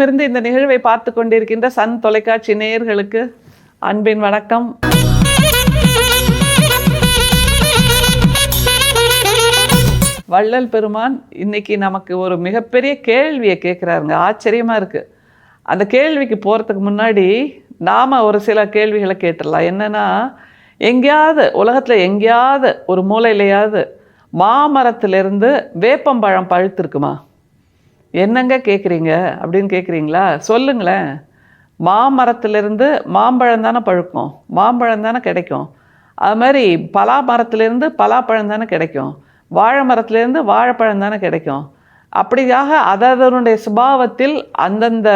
இருந்து இந்த நிகழ்வை பார்த்து கொண்டிருக்கின்ற சன் தொலைக்காட்சி நேயர்களுக்கு அன்பின் வணக்கம். வள்ளல் பெருமான் இன்னைக்கு நமக்கு ஒரு மிகப்பெரிய கேள்வியை கேட்குறாருங்க. ஆச்சரியமாக இருக்குது. அந்த கேள்விக்கு போகிறதுக்கு முன்னாடி நாம் ஒரு சில கேள்விகளை கேட்டுடலாம். என்னென்னா, எங்கேயாவது உலகத்தில் எங்கேயாவது ஒரு மூலையிலையாவது மாமரத்திலிருந்து வேப்பம்பழம் பழுத்திருக்குமா? என்னங்க கேட்குறீங்க அப்படின்னு கேட்குறீங்களா? சொல்லுங்களேன். மாமரத்திலிருந்து மாம்பழம் தானே பழுக்கும், மாம்பழம் தானே கிடைக்கும். அது மாதிரி பலா மரத்துலேருந்து பலாப்பழம் தானே கிடைக்கும், வாழை மரத்துலேருந்து வாழைப்பழம் தானே கிடைக்கும். அப்படியாக அதனுடைய சுபாவத்தில் அந்தந்த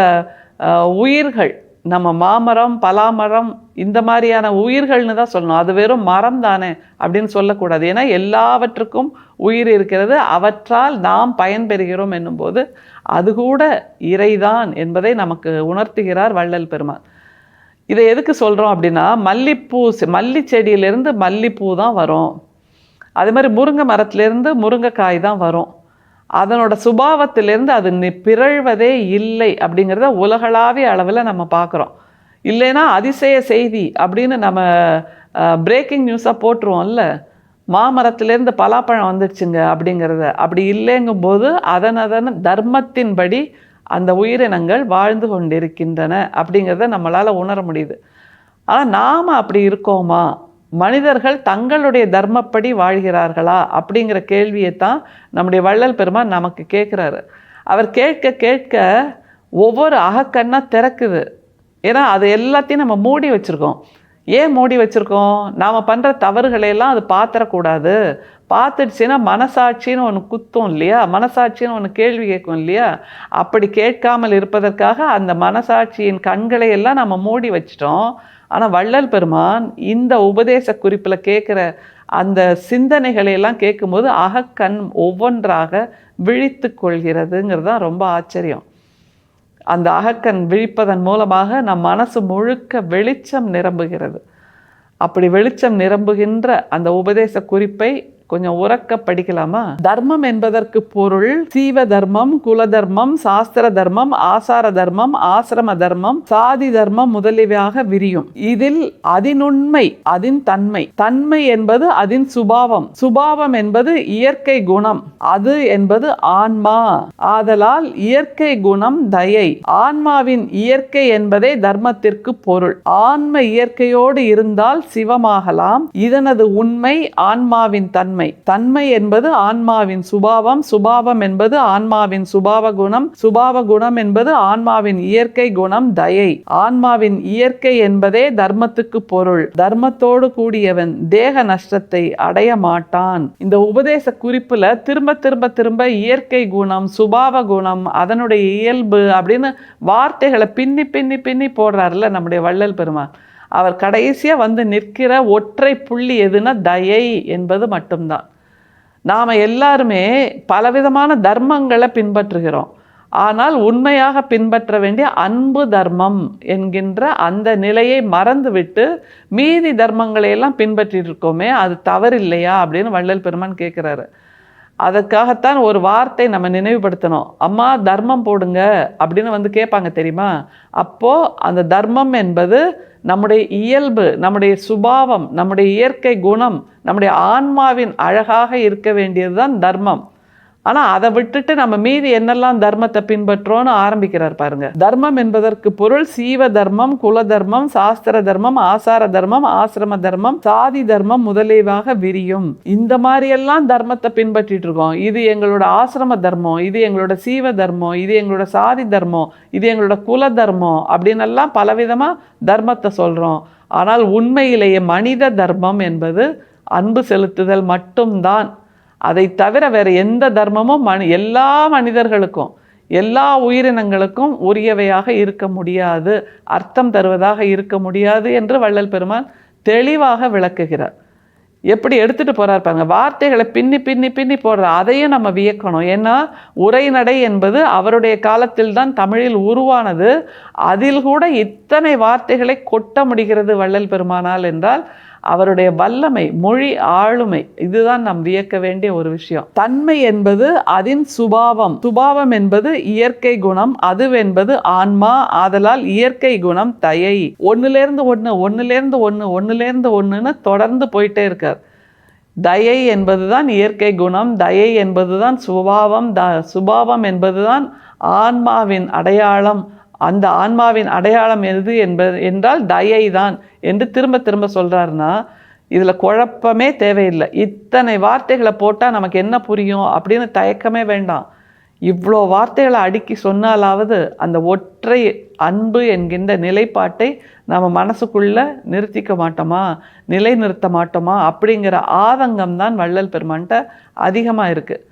உயிர்கள், நம்ம மாமரம் பலாமரம் இந்த மாதிரியான உயிர்கள்னு தான் சொல்லணும். அது வெறும் மரம் தானே அப்படின்னு சொல்லக்கூடாது. ஏன்னா எல்லாவற்றுக்கும் உயிர் இருக்கிறது. அவற்றால் நாம் பயன்பெறுகிறோம் என்னும்போது அது கூட இறைதான் என்பதை நமக்கு உணர்த்துகிறார் வள்ளல் பெருமான். இதை எதுக்கு சொல்கிறோம் அப்படின்னா, மல்லி செடியிலேருந்து மல்லிப்பூ தான் வரும். அதே மாதிரி முருங்கை மரத்துலேருந்து முருங்கைக்காய் தான் வரும். அதனோட சுபாவத்திலேருந்து அது பிறழ்வதே இல்லை அப்படிங்கிறத உலகளாவிய அளவில் நம்ம பார்க்குறோம். இல்லைன்னா அதிசய செய்தி அப்படின்னு நம்ம பிரேக்கிங் நியூஸாக போட்டுருவோம்ல, மாமரத்துலேருந்து பலாப்பழம் வந்துடுச்சுங்க அப்படிங்கிறத. அப்படி இல்லைங்கும்போது அதன் தர்மத்தின்படி அந்த உயிரினங்கள் வாழ்ந்து கொண்டிருக்கின்றன அப்படிங்கிறத நம்மளால் உணர முடியுது. ஆனால் நாம் அப்படி இருக்கோமா? மனிதர்கள் தங்களுடைய தர்மப்படி வாழ்கிறார்களா அப்படிங்கிற கேள்வியை தான் நம்முடைய வள்ளல் பெருமான் நமக்கு கேட்குறாரு. அவர் கேட்க கேட்க ஒவ்வொரு அகக்கண்ணா திறக்குது. ஏன்னா அது எல்லாத்தையும் நம்ம மூடி வச்சுருக்கோம். ஏன் மூடி வச்சுருக்கோம்? நாம் பண்ணுற தவறுகளையெல்லாம் அது பார்த்துடக்கூடாது. பார்த்துடுச்சுன்னா மனசாட்சின்னு ஒன்று குத்தும் இல்லையா, மனசாட்சின்னு ஒன்று கேள்வி கேட்கும் இல்லையா. அப்படி கேட்காமல் இருப்பதற்காக அந்த மனசாட்சியின் கண்களை எல்லாம் நம்ம மூடி வச்சிட்டோம். ஆனால் வள்ளல் பெருமான் இந்த உபதேச குறிப்பில் கேட்குற அந்த சிந்தனைகளையெல்லாம் கேட்கும்போது அகக்கண் ஒவ்வொன்றாக விழித்து கொள்கிறதுங்கிறது தான் ரொம்ப ஆச்சரியம். அந்த அகக்கண் விழிப்பதன் மூலமாக நம் மனசு முழுக்க வெளிச்சம் நிரம்புகிறது. அப்படி வெளிச்சம் நிரம்புகின்ற அந்த உபதேச குறிப்பை கொஞ்சம் உறக்க படிக்கலாமா? தர்மம் என்பதற்கு பொருள் சீவ தர்மம், குல தர்மம், சாஸ்திர தர்மம், ஆசார தர்மம், ஆசிரம தர்மம், சாதி தர்மம் முதலியவையாக விரியும். இதில் அதினுண்மை, அதின் தன்மை, தன்மை என்பது அதின் சுபாவம், சுபாவம் என்பது இயற்கை குணம், அது என்பது ஆன்மா. ஆதலால் இயற்கை குணம் தயை. ஆன்மாவின் இயற்கை என்பதே தர்மத்திற்கு பொருள். ஆன்ம இயற்கையோடு இருந்தால் சிவமாகலாம். இதனது உண்மை ஆன்மாவின் தன்மை. தன்மை என்பது ஆன்மாவின் சுபாவம், சுபாவம் என்பது ஆன்மாவின் சுபாவ குணம், சுபாவ குணம் என்பது ஆன்மாவின் இயற்கை குணம் தயை. ஆன்மாவின் இயற்கை என்பதே தர்மத்துக்கு பொருள். தர்மத்தோடு கூடியவன் தேக நஷ்டத்தை அடைய மாட்டான். இந்த உபதேச குறிப்புல திரும்ப திரும்ப திரும்ப இயற்கை குணம், சுபாவ குணம், அதனுடைய இயல்பு அப்படின்னு வார்த்தைகளை பின்னி பின்னி பின்னி போடுறாருல நம்முடைய வள்ளல் பெருமான். அவர் கடைசியாக வந்து நிற்கிற ஒற்றை புள்ளி எதுனா தயை என்பது மட்டும்தான். நாம் எல்லாருமே பலவிதமான தர்மங்களை பின்பற்றுகிறோம். ஆனால் உண்மையாக பின்பற்ற வேண்டிய அன்பு தர்மம் என்கின்ற அந்த நிலையை மறந்துவிட்டு மீதி தர்மங்களையெல்லாம் பின்பற்றிட்டு இருக்கோமே, அது தவறில்லையா அப்படின்னு வள்ளல் பெருமான் கேட்குறாரு. அதற்காகத்தான் ஒரு வார்த்தை நம்ம நினைவுபடுத்தணும். அம்மா தர்மம் போடுங்க அப்படின்னு வந்து கேட்பாங்க தெரியுமா? அப்போது அந்த தர்மம் என்பது நம்முடைய இயல்பு, நம்முடைய சுபாவம், நம்முடைய இயற்கை குணம், நம்முடைய ஆன்மாவின் அழகாக இருக்க வேண்டியது தான் தர்மம். ஆனால் அதை விட்டுட்டு நம்ம மீதி என்னெல்லாம் தர்மத்தை பின்பற்றோன்னு ஆரம்பிக்கிறார் பாருங்க. தர்மம் என்பதற்கு பொருள் சீவ தர்மம், குல தர்மம், சாஸ்திர தர்மம், ஆசார தர்மம், ஆசிரம தர்மம், சாதி தர்மம் முதலியவாக விரியும். இந்த மாதிரியெல்லாம் தர்மத்தை பின்பற்றிட்டு இருக்கோம். இது எங்களோட ஆசிரம தர்மம், இது எங்களோட சீவ தர்மம், இது எங்களோட சாதி தர்மம், இது எங்களோட குல தர்மம் அப்படின்னு எல்லாம் பலவிதமாக தர்மத்தை சொல்கிறோம். ஆனால் உண்மையிலேயே மனித தர்மம் என்பது அன்பு செலுத்துதல் மட்டும்தான். அதை தவிர வேறு எந்த தர்மமும் எல்லா மனிதர்களுக்கும் எல்லா உயிரினங்களுக்கும் உரியவையாக இருக்க முடியாது, அர்த்தம் தருவதாக இருக்க முடியாது என்று வள்ளல் பெருமான் தெளிவாக விளக்குகிறார். எப்படி எடுத்துகிட்டு போகிறார் பாருங்க. வார்த்தைகளை பின்னி பின்னி பின்னி போடுற அதையும் நம்ம வியக்கணும். ஏன்னா உரைநடை என்பது அவருடைய காலத்தில் தான் தமிழில் உருவானது. அதில் கூட இத்தனை வார்த்தைகளை கொட்ட முடிகிறது வள்ளல் பெருமானால் என்றால் அவருடைய வல்லமை, மொழி ஆளுமை, இதுதான் நாம் வியக்க வேண்டிய ஒரு விஷயம். தன்மை என்பது அதன் சுபாவம், சுபாவம் என்பது இயற்கை குணம், அதுவென்பது ஆன்மா. ஆதலால் இயற்கை குணம் தயை. ஒன்னுலேருந்து ஒன்று, ஒன்னுலேருந்து ஒன்று, ஒன்னுலேருந்து ஒன்றுன்னு தொடர்ந்து போயிட்டே இருக்கார். தயை என்பதுதான் இயற்கை குணம், தயை என்பதுதான் சுபாவம், சுபாவம் என்பதுதான் ஆன்மாவின் அடையாளம். அந்த ஆன்மாவின் அடையாளம் எது என்றால் தயை தான் என்று திரும்ப திரும்ப சொல்கிறாருன்னா இதில் குழப்பமே தேவையில்லை. இத்தனை வார்த்தைகளை போட்டால் நமக்கு என்ன புரியும் அப்படின்னு தயக்கமே வேண்டாம். இவ்வளோ வார்த்தைகளை அடுக்கி சொன்னாலாவது அந்த ஒற்றை அன்பு என்கின்ற நிலைப்பாட்டை நம்ம மனசுக்குள்ளே நிறுத்திக்க மாட்டோமா, நிலை நிறுத்த மாட்டோமா அப்படிங்கிற ஆதங்கம் தான் வள்ளல் பெருமான்கிட்ட அதிகமாக இருக்குது.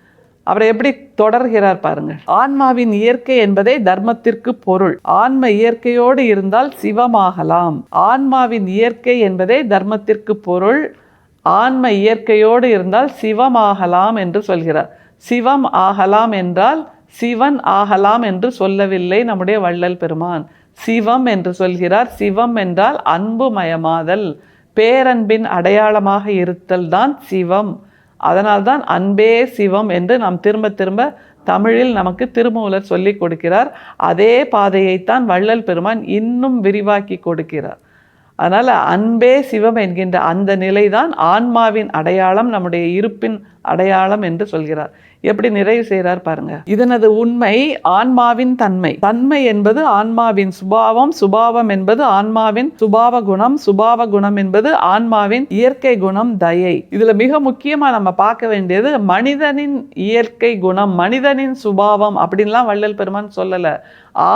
அவரை எப்படி தொடர்கிறார் பாருங்கள். ஆன்மாவின் இயற்கை என்பதே தர்மத்திற்கு பொருள். ஆன்ம இயற்கையோடு இருந்தால் சிவமாகலாம். ஆன்மாவின் இயற்கை என்பதே தர்மத்திற்கு பொருள். ஆன்ம இயற்கையோடு இருந்தால் சிவமாகலாம் என்று சொல்கிறார். சிவம் ஆகலாம் என்றால் சிவன் ஆகலாம் என்று சொல்லவில்லை நம்முடைய வள்ளல் பெருமான். சிவம் என்று சொல்கிறார். சிவம் என்றால் அன்புமயமாதல், பேரன்பின் அடையாளமாக இருத்தல் தான் சிவம். அதனால்தான் அன்பே சிவம் என்று நாம் திரும்ப திரும்ப தமிழில் நமக்கு திருமூலர் சொல்லி கொடுக்கிறார். அதே பாதையைத்தான் வள்ளல் பெருமான் இன்னும் விரிவாக்கி கொடுக்கிறார். அதனால் அன்பே சிவம் என்கின்ற அந்த நிலைதான் ஆன்மாவின் அடையாளம், நம்முடைய இருப்பின் அடையாளம் என்று சொல்கிறார். எப்படி நிறைவு செய்கிறார் பாருங்க. இதனது உண்மை ஆன்மாவின் தன்மை. தன்மை என்பது ஆன்மாவின் சுபாவம், சுபாவம் என்பது ஆன்மாவின் சுபாவ குணம், சுபாவ குணம் என்பது ஆன்மாவின் இயற்கை குணம் தயை. இதுல மிக முக்கியமா நம்ம பார்க்க வேண்டியது மனிதனின் இயற்கை குணம், மனிதனின் சுபாவம் அப்படின்லாம் வள்ளல் பெருமான் சொல்லல.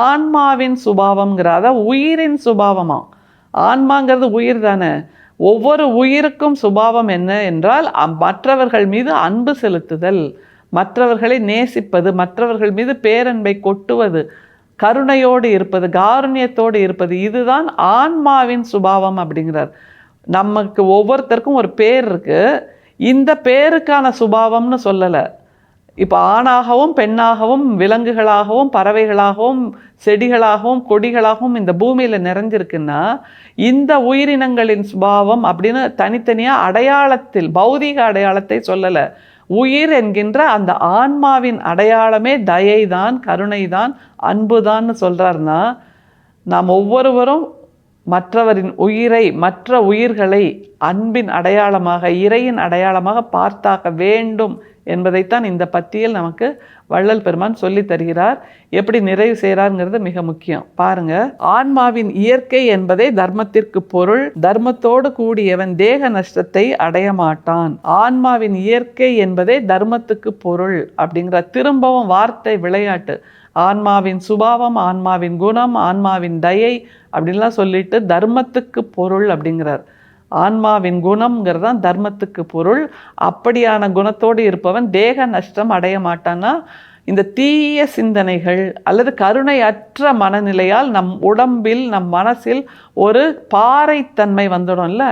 ஆன்மாவின் சுபாவம்ங்கிற, அதாவது உயிரின் சுபாவமா. ஆன்மாங்கிறது உயிர் தானே. ஒவ்வொரு உயிருக்கும் சுபாவம் என்ன என்றால் மற்றவர்கள் மீது அன்பு செலுத்துதல், மற்றவர்களை நேசிப்பது, மற்றவர்கள் மீது பேரன்பை கொட்டுவது, கருணையோடு இருப்பது, காருண்யத்தோடு இருப்பது, இதுதான் ஆன்மாவின் சுபாவம் அப்படிங்கிறார். நமக்கு ஒவ்வொருத்தருக்கும் ஒரு பேர் இருக்கு. இந்த பேருக்கான சுபாவம்னு சொல்லலை. இப்போ ஆணாகவும் பெண்ணாகவும் விலங்குகளாகவும் பறவைகளாகவும் செடிகளாகவும் கொடிகளாகவும் இந்த பூமியில் நிறைஞ்சிருக்குன்னா இந்த உயிரினங்களின் சுபாவம் அப்படின்னு தனித்தனியாக அடையாளத்தில் பௌதீக அடையாளத்தை சொல்லலை. உயிர் என்கின்ற அந்த ஆன்மாவின் அடையாளமே தயை தான், கருணை தான், அன்புதான்னு சொல்கிறாருன்னா நாம் ஒவ்வொருவரும் மற்றவரின் உயிரை, மற்ற உயிர்களை அன்பின் அடையாளமாக, இறையின் அடையாளமாக பார்த்தாக வேண்டும் என்பதைத்தான் இந்த பத்தியில் நமக்கு வள்ளல் பெருமான் சொல்லி தருகிறார். எப்படி நிறைவு செய்கிறாருங்கிறது மிக முக்கியம். பாருங்க, ஆன்மாவின் இயற்கை என்பதே தர்மத்திற்கு பொருள். தர்மத்தோடு கூடியவன் தேக நஷ்டத்தை அடைய மாட்டான். ஆன்மாவின் இயற்கை என்பதே தர்மத்துக்கு பொருள் அப்படிங்கிற திரும்பவும் வார்த்தை விளையாட்டு. ஆன்மாவின் சுபாவம், ஆன்மாவின் குணம், ஆன்மாவின் தயை அப்படின்லாம் சொல்லிட்டு தர்மத்துக்கு பொருள் அப்படிங்கிறார். ஆன்மாவின் குணம்ங்கிறதான் தர்மத்துக்கு பொருள். அப்படியான குணத்தோடு இருப்பவன் தேக நஷ்டம் அடைய மாட்டான்னா இந்த தீய சிந்தனைகள் அல்லது கருணையற்ற மனநிலையால் நம் உடம்பில், நம் மனசில் ஒரு பாறைத்தன்மை வந்துடும்ல,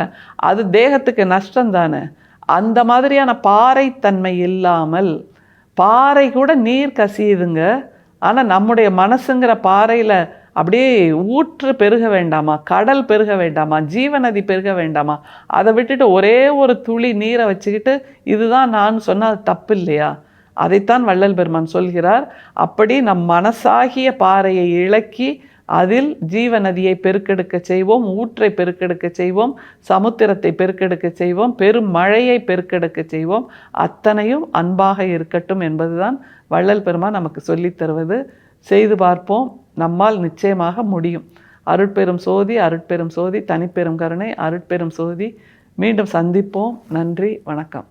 அது தேகத்துக்கு நஷ்டம் தானே. அந்த மாதிரியான பாறைத்தன்மை இல்லாமல், பாறை கூட நீர் கசியுதுங்க, ஆனால் நம்முடைய மனசுங்கிற பாறையில் அப்படியே ஊற்று பெருக வேண்டாமா, கடல் பெருக வேண்டாமா, ஜீவநதி பெருக வேண்டாமா? அதை விட்டுட்டு ஒரே ஒரு துளி நீரை வச்சுக்கிட்டு இதுதான் நான் சொன்னால் அது தப்பு இல்லையா? அதைத்தான் வள்ளல் பெருமான் சொல்கிறார். அப்படி நம் மனசாகிய பாறையை இழக்கி அதில் ஜீவநதியை பெருக்கெடுக்க செய்வோம், ஊற்றை பெருக்கெடுக்க செய்வோம், சமுத்திரத்தை பெருக்கெடுக்க செய்வோம், பெரும் மழையை பெருக்கெடுக்க செய்வோம். அத்தனையும் அன்பாக இருக்கட்டும் என்பதுதான் வள்ளல் பெருமான் நமக்கு சொல்லித் தருவது. செய்து பார்ப்போம், நம்மால் நிச்சயமாக முடியும். அருட்பெரும் சோதி, அருட்பெரும் சோதி, தனிப்பெரும் கருணை, அருட்பெரும் சோதி. மீண்டும் சந்திப்போம். நன்றி, வணக்கம்.